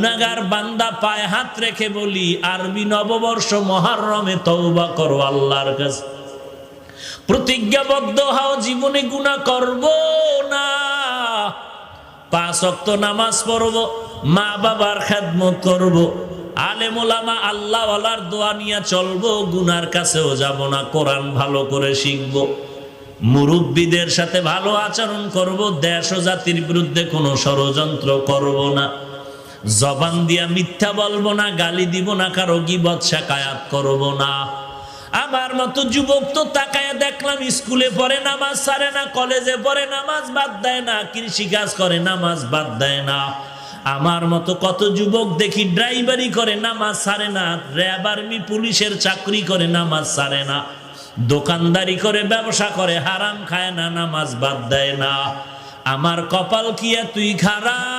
গুনাহগার বান্দা পায়ে হাত রেখে বলি, আরবি নববর্ষ মুহররমে তওবা করো আল্লাহর কাছে, প্রতিজ্ঞাবদ্ধ হও জীবনে গুনাহ করব না, 5 ওয়াক্ত নামাজ পড়ব, মা বাবার খেদমত করব, আলেম ওলামা আল্লাহওয়ালার দোয়া নিয়ে চলবো, গুনার কাছেও যাব না, কোরআন ভালো করে শিখব, মুরব্বীদের সাথে ভালো আচরণ করব, দেশ ও জাতির বিরুদ্ধে কোনো ষড়যন্ত্র করব না, জবান দিয়া মিথ্যা বলবো না, গালি দিব না, কারো গীবত শিকায়াত করব না। আমার মতো যুবক তো তাকায়া দেখলাম স্কুলে পড়ে নামাজ ছাড়ে না, কলেজে পড়ে নামাজ বাদ দেয় না, কৃষি কাজ করে নামাজ বাদ দেয় না। আমার মতো কত যুবক দেখি ড্রাইভারি করে নামাজ ছাড়ে না, র্যাব আর্মি পুলিশের চাকরি করে নামাজ ছাড়ে না, দোকানদারি করে ব্যবসা করে হারাম খায় না, নামাজ বাদ দেয় না। আমার কপাল কি তুই খারাপ?